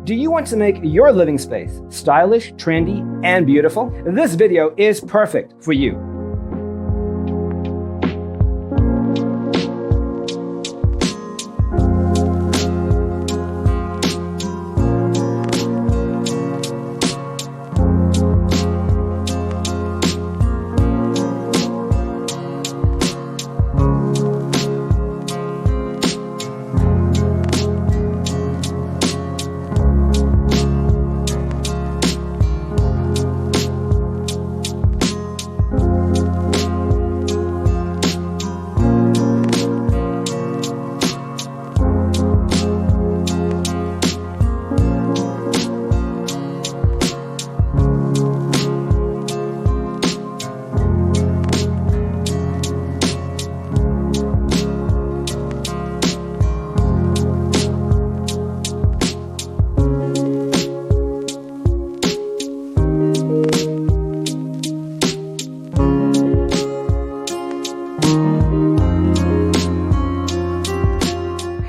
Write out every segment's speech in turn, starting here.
Do you want to make your living space stylish, trendy, and beautiful? This video is perfect for you.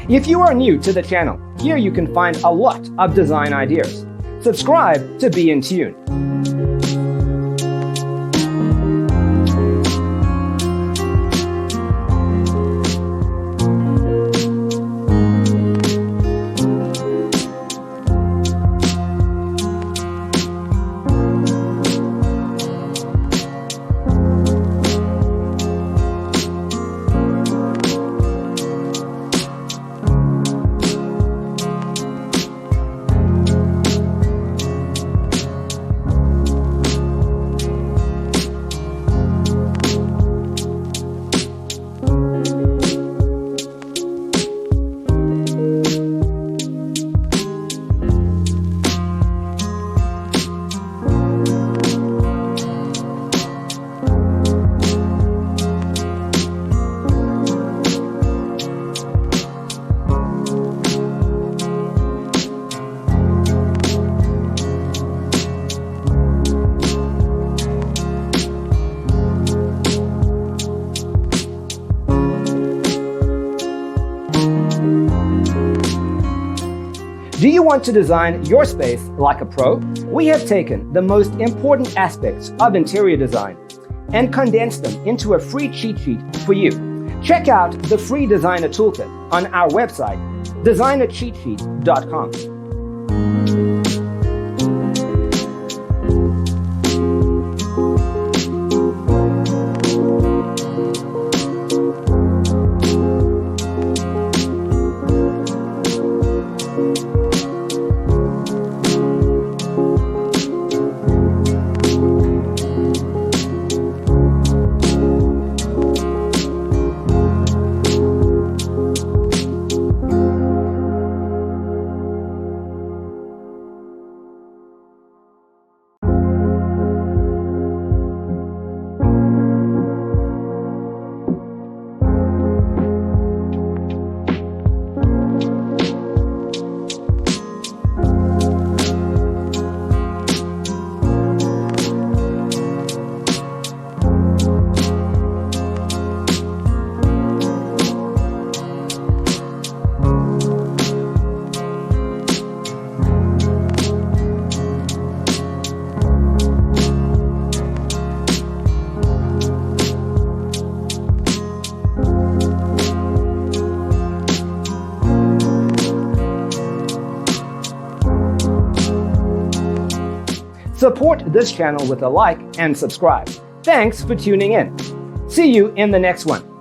If you are new to the channel, here you can find a lot of design ideas. Subscribe to be in tune. Do you want to design your space like a pro? We have taken the most important aspects of interior design and condensed them into a free cheat sheet for you. Check out the free designer toolkit on our website, designercheatsheet.com. Support this channel with a like and subscribe. Thanks for tuning in. See you in the next one.